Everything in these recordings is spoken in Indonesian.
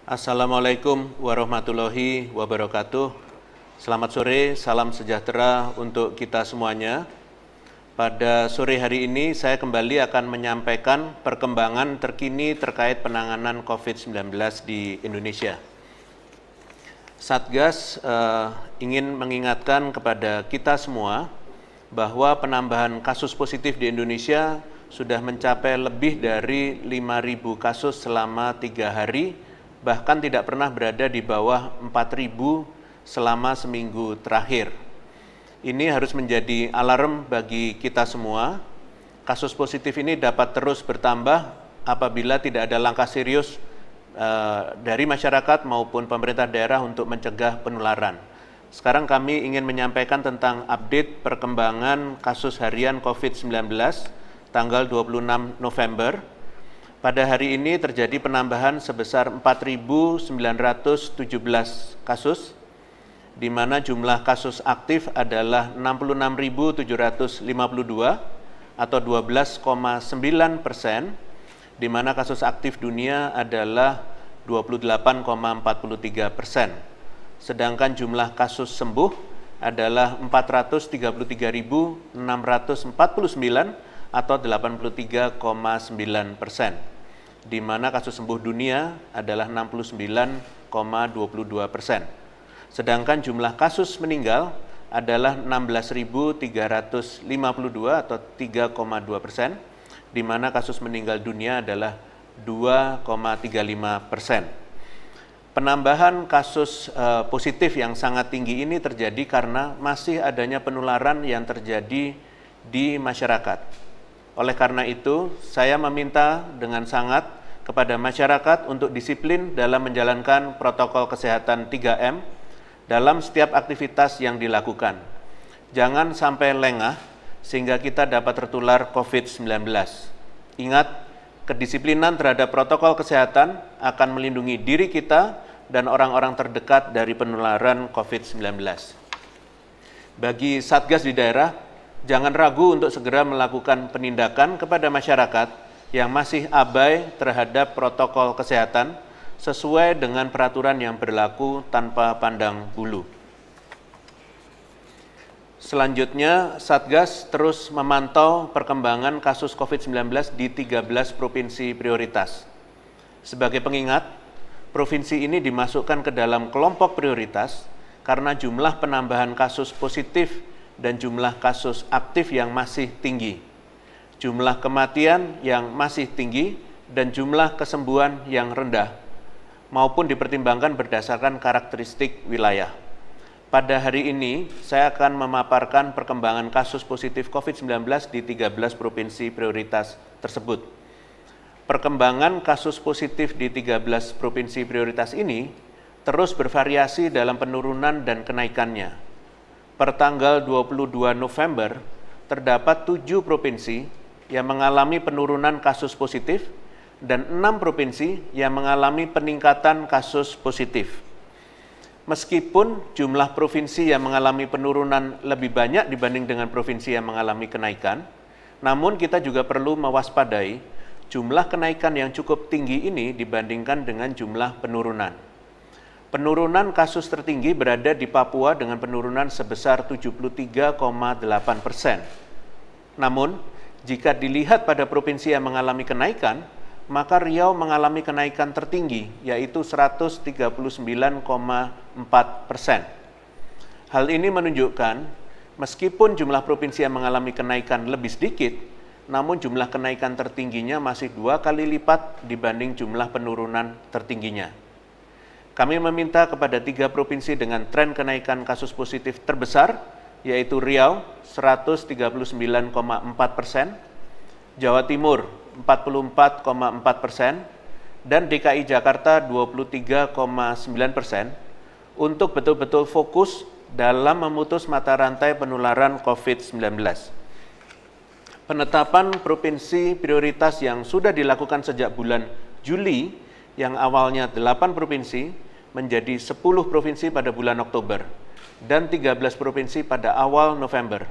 Assalamualaikum warahmatullahi wabarakatuh. Selamat sore, salam sejahtera untuk kita semuanya. Pada sore hari ini saya kembali akan menyampaikan perkembangan terkini terkait penanganan COVID-19 di Indonesia. Satgas ingin mengingatkan kepada kita semua bahwa penambahan kasus positif di Indonesia sudah mencapai lebih dari 5.000 kasus selama 3 hari, bahkan tidak pernah berada di bawah 4.000 selama seminggu terakhir. Ini harus menjadi alarm bagi kita semua. Kasus positif ini dapat terus bertambah apabila tidak ada langkah serius dari masyarakat maupun pemerintah daerah untuk mencegah penularan. Sekarang kami ingin menyampaikan tentang update perkembangan kasus harian COVID-19 tanggal 26 November. Pada hari ini terjadi penambahan sebesar 4.917 kasus, di mana jumlah kasus aktif adalah 66.752 atau 12,9%, di mana kasus aktif dunia adalah 28,43%. Sedangkan jumlah kasus sembuh adalah 433.649 atau 83,9%, di mana kasus sembuh dunia adalah 69,22%. Sedangkan jumlah kasus meninggal adalah 16.352 atau 3,2%, di mana kasus meninggal dunia adalah 2,35%. Penambahan kasus positif yang sangat tinggi ini terjadi karena masih adanya penularan yang terjadi di masyarakat. Oleh karena itu, saya meminta dengan sangat kepada masyarakat untuk disiplin dalam menjalankan protokol kesehatan 3M dalam setiap aktivitas yang dilakukan. Jangan sampai lengah sehingga kita dapat tertular COVID-19. Ingat, kedisiplinan terhadap protokol kesehatan akan melindungi diri kita dan orang-orang terdekat dari penularan COVID-19. Bagi Satgas di daerah, jangan ragu untuk segera melakukan penindakan kepada masyarakat yang masih abai terhadap protokol kesehatan sesuai dengan peraturan yang berlaku tanpa pandang bulu. Selanjutnya, Satgas terus memantau perkembangan kasus COVID-19 di 13 provinsi prioritas. Sebagai pengingat, provinsi ini dimasukkan ke dalam kelompok prioritas karena jumlah penambahan kasus positif dan jumlah kasus aktif yang masih tinggi, jumlah kematian yang masih tinggi, dan jumlah kesembuhan yang rendah, maupun dipertimbangkan berdasarkan karakteristik wilayah. Pada hari ini, saya akan memaparkan perkembangan kasus positif COVID-19 di 13 provinsi prioritas tersebut. Perkembangan kasus positif di 13 provinsi prioritas ini terus bervariasi dalam penurunan dan kenaikannya. Per tanggal 22 November, terdapat 7 provinsi yang mengalami penurunan kasus positif dan 6 provinsi yang mengalami peningkatan kasus positif. Meskipun jumlah provinsi yang mengalami penurunan lebih banyak dibanding dengan provinsi yang mengalami kenaikan, namun kita juga perlu mewaspadai jumlah kenaikan yang cukup tinggi ini dibandingkan dengan jumlah penurunan. Penurunan kasus tertinggi berada di Papua dengan penurunan sebesar 73,8%. Namun, jika dilihat pada provinsi yang mengalami kenaikan, maka Riau mengalami kenaikan tertinggi, yaitu 139,4%. Hal ini menunjukkan, meskipun jumlah provinsi yang mengalami kenaikan lebih sedikit, namun jumlah kenaikan tertingginya masih 2 kali lipat dibanding jumlah penurunan tertingginya. Kami meminta kepada 3 provinsi dengan tren kenaikan kasus positif terbesar, yaitu Riau 139,4%, Jawa Timur 44,4%, dan DKI Jakarta 23,9%, untuk betul-betul fokus dalam memutus mata rantai penularan COVID-19. Penetapan provinsi prioritas yang sudah dilakukan sejak bulan Juli, yang awalnya 8 provinsi, menjadi 10 provinsi pada bulan Oktober dan 13 provinsi pada awal November.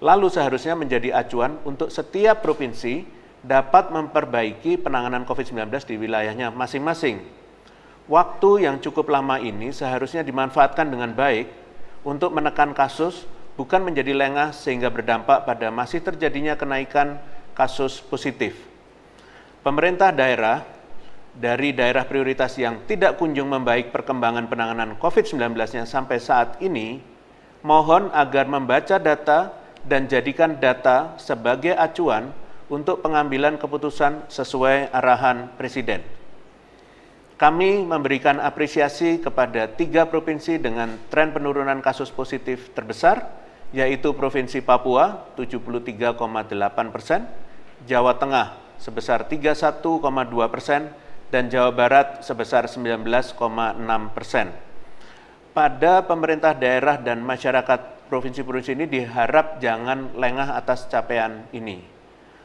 Lalu seharusnya menjadi acuan untuk setiap provinsi dapat memperbaiki penanganan COVID-19 di wilayahnya masing-masing. Waktu yang cukup lama ini seharusnya dimanfaatkan dengan baik untuk menekan kasus, bukan menjadi lengah sehingga berdampak pada masih terjadinya kenaikan kasus positif. Pemerintah daerah dari daerah prioritas yang tidak kunjung membaik perkembangan penanganan COVID-19-nya sampai saat ini, mohon agar membaca data dan jadikan data sebagai acuan untuk pengambilan keputusan sesuai arahan Presiden. Kami memberikan apresiasi kepada 3 provinsi dengan tren penurunan kasus positif terbesar, yaitu Provinsi Papua 73,8%, Jawa Tengah sebesar 31,2%, dan Jawa Barat sebesar 19,6%. Pada pemerintah daerah dan masyarakat provinsi-provinsi ini diharap jangan lengah atas capaian ini.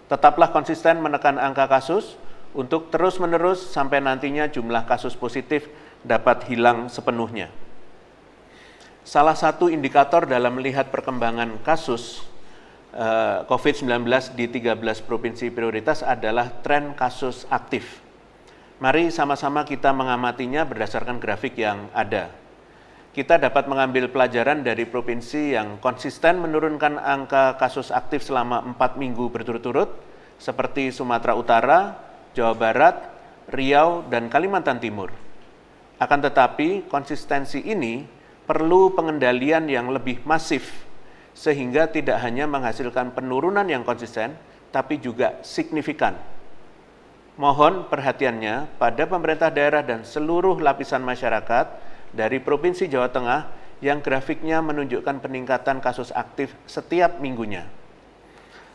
Tetaplah konsisten menekan angka kasus, untuk terus-menerus sampai nantinya jumlah kasus positif dapat hilang sepenuhnya. Salah satu indikator dalam melihat perkembangan kasus COVID-19 di 13 provinsi prioritas adalah tren kasus aktif. Mari sama-sama kita mengamatinya berdasarkan grafik yang ada. Kita dapat mengambil pelajaran dari provinsi yang konsisten menurunkan angka kasus aktif selama 4 minggu berturut-turut, seperti Sumatera Utara, Jawa Barat, Riau, dan Kalimantan Timur. Akan tetapi, konsistensi ini perlu pengendalian yang lebih masif, sehingga tidak hanya menghasilkan penurunan yang konsisten, tapi juga signifikan. Mohon perhatiannya pada pemerintah daerah dan seluruh lapisan masyarakat dari Provinsi Jawa Tengah yang grafiknya menunjukkan peningkatan kasus aktif setiap minggunya.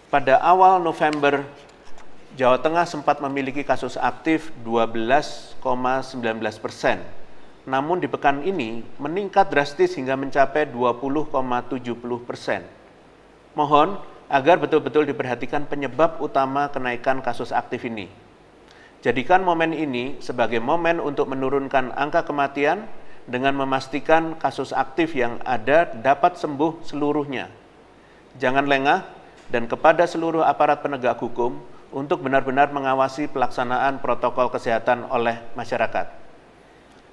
Pada awal November, Jawa Tengah sempat memiliki kasus aktif 12,19%. Namun di pekan ini meningkat drastis hingga mencapai 20,70%. Mohon agar betul-betul diperhatikan penyebab utama kenaikan kasus aktif ini. Jadikan momen ini sebagai momen untuk menurunkan angka kematian dengan memastikan kasus aktif yang ada dapat sembuh seluruhnya. Jangan lengah, dan kepada seluruh aparat penegak hukum untuk benar-benar mengawasi pelaksanaan protokol kesehatan oleh masyarakat.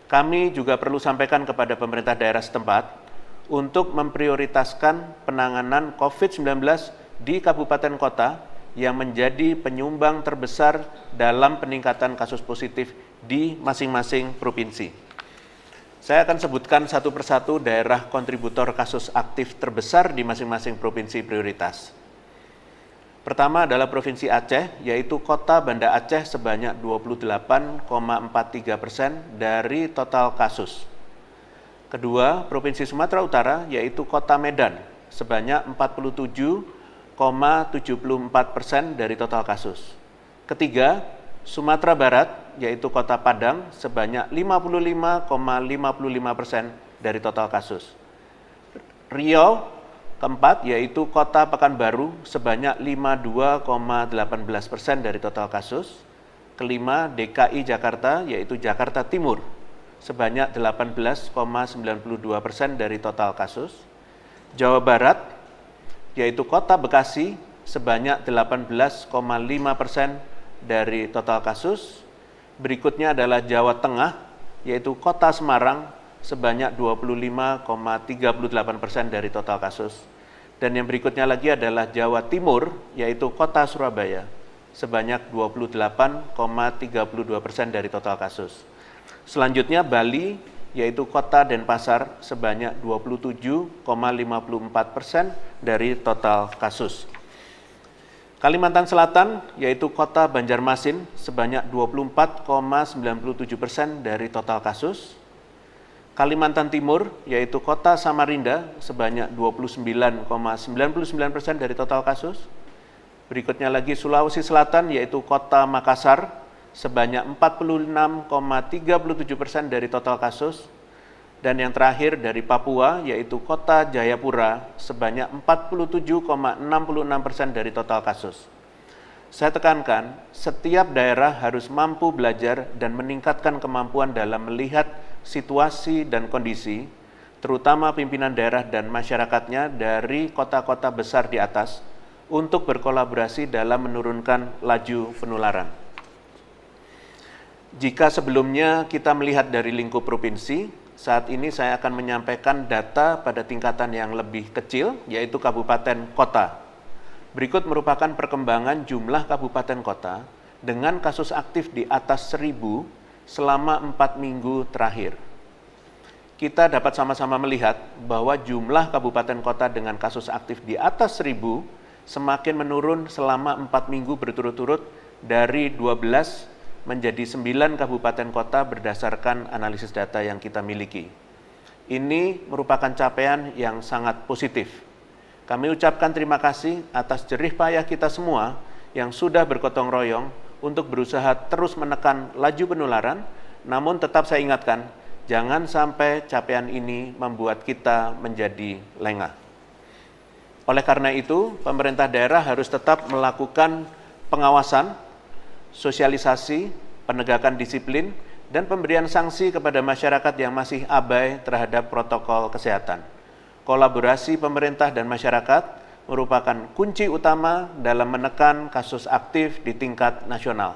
Kami juga perlu sampaikan kepada pemerintah daerah setempat untuk memprioritaskan penanganan COVID-19 di kabupaten kota yang menjadi penyumbang terbesar dalam peningkatan kasus positif di masing-masing provinsi. Saya akan sebutkan satu persatu daerah kontributor kasus aktif terbesar di masing-masing provinsi prioritas. Pertama adalah Provinsi Aceh, yaitu Kota Banda Aceh sebanyak 28,43% dari total kasus. Kedua, Provinsi Sumatera Utara, yaitu Kota Medan sebanyak 47,74% dari total kasus. Ketiga, Sumatera Barat, yaitu Kota Padang sebanyak 55,55% dari total kasus. Riau, keempat, yaitu Kota Pekanbaru sebanyak 52,18% dari total kasus. Kelima, DKI Jakarta, yaitu Jakarta Timur sebanyak 18,92% dari total kasus. Jawa Barat, yaitu Kota Bekasi sebanyak 18,5% dari total kasus. Berikutnya adalah Jawa Tengah, yaitu Kota Semarang sebanyak 25,38% dari total kasus. Dan yang berikutnya lagi adalah Jawa Timur, yaitu Kota Surabaya, sebanyak 28,32% dari total kasus. Selanjutnya Bali, yaitu Kota Denpasar, sebanyak 27,54% dari total kasus. Kalimantan Selatan, yaitu Kota Banjarmasin, sebanyak 24,97% dari total kasus. Kalimantan Timur, yaitu Kota Samarinda, sebanyak 29,99% dari total kasus. Berikutnya lagi Sulawesi Selatan, yaitu Kota Makassar, sebanyak 46,37% dari total kasus. Dan yang terakhir dari Papua, yaitu Kota Jayapura, sebanyak 47,66% dari total kasus. Saya tekankan, setiap daerah harus mampu belajar dan meningkatkan kemampuan dalam melihat situasi dan kondisi, terutama pimpinan daerah dan masyarakatnya dari kota-kota besar di atas, untuk berkolaborasi dalam menurunkan laju penularan. Jika sebelumnya kita melihat dari lingkup provinsi, saat ini saya akan menyampaikan data pada tingkatan yang lebih kecil, yaitu kabupaten kota. Berikut merupakan perkembangan jumlah kabupaten kota dengan kasus aktif di atas 1.000 selama 4 minggu terakhir. Kita dapat sama-sama melihat bahwa jumlah kabupaten kota dengan kasus aktif di atas 1.000 semakin menurun selama 4 minggu berturut-turut dari 12 menjadi 9 kabupaten kota berdasarkan analisis data yang kita miliki. Ini merupakan capaian yang sangat positif. Kami ucapkan terima kasih atas jerih payah kita semua yang sudah bergotong royong untuk berusaha terus menekan laju penularan, namun tetap saya ingatkan, jangan sampai capaian ini membuat kita menjadi lengah. Oleh karena itu, pemerintah daerah harus tetap melakukan pengawasan, sosialisasi, penegakan disiplin, dan pemberian sanksi kepada masyarakat yang masih abai terhadap protokol kesehatan. Kolaborasi pemerintah dan masyarakat merupakan kunci utama dalam menekan kasus aktif di tingkat nasional.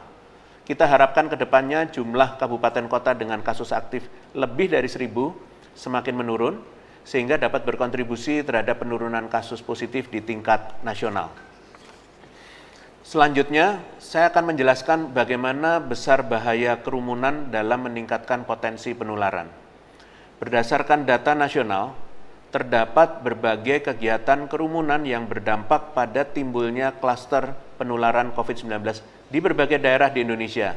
Kita harapkan ke depannya jumlah kabupaten kota dengan kasus aktif lebih dari 1.000 semakin menurun, sehingga dapat berkontribusi terhadap penurunan kasus positif di tingkat nasional. Selanjutnya, saya akan menjelaskan bagaimana besar bahaya kerumunan dalam meningkatkan potensi penularan. Berdasarkan data nasional, terdapat berbagai kegiatan kerumunan yang berdampak pada timbulnya klaster penularan COVID-19 di berbagai daerah di Indonesia,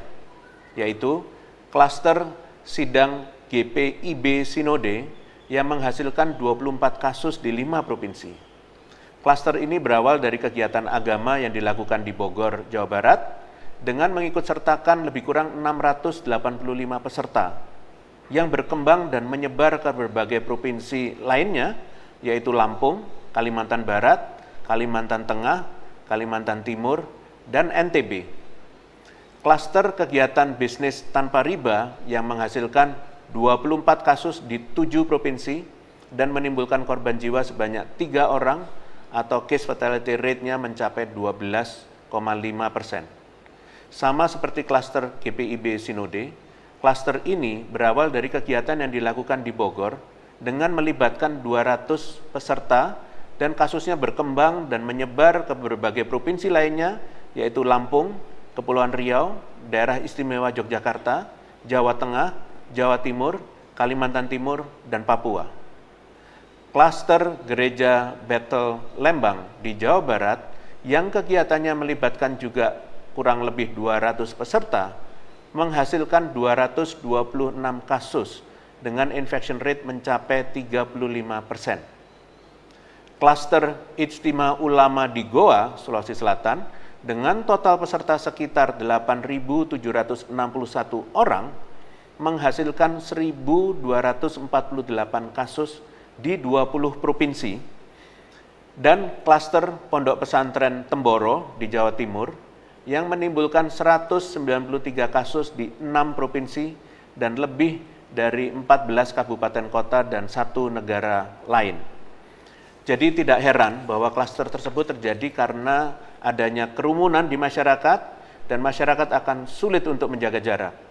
yaitu klaster sidang GPIB Sinode yang menghasilkan 24 kasus di 5 provinsi. Klaster ini berawal dari kegiatan agama yang dilakukan di Bogor, Jawa Barat, dengan mengikut sertakan lebih kurang 685 peserta, yang berkembang dan menyebar ke berbagai provinsi lainnya, yaitu Lampung, Kalimantan Barat, Kalimantan Tengah, Kalimantan Timur, dan NTB. Klaster kegiatan bisnis tanpa riba yang menghasilkan 24 kasus di 7 provinsi dan menimbulkan korban jiwa sebanyak 3 orang, atau case fatality rate-nya mencapai 12,5%. Sama seperti klaster GPIB Sinode, klaster ini berawal dari kegiatan yang dilakukan di Bogor dengan melibatkan 200 peserta dan kasusnya berkembang dan menyebar ke berbagai provinsi lainnya, yaitu Lampung, Kepulauan Riau, Daerah Istimewa Yogyakarta, Jawa Tengah, Jawa Timur, Kalimantan Timur, dan Papua. Klaster Gereja Bethel Lembang di Jawa Barat yang kegiatannya melibatkan juga kurang lebih 200 peserta menghasilkan 226 kasus dengan infection rate mencapai 35%. Klaster Ijtima Ulama di Goa, Sulawesi Selatan dengan total peserta sekitar 8.761 orang menghasilkan 1.248 kasus di 20 provinsi, dan klaster Pondok Pesantren Temboro di Jawa Timur yang menimbulkan 193 kasus di 6 provinsi dan lebih dari 14 kabupaten kota dan 1 negara lain. Jadi tidak heran bahwa klaster tersebut terjadi karena adanya kerumunan di masyarakat dan masyarakat akan sulit untuk menjaga jarak.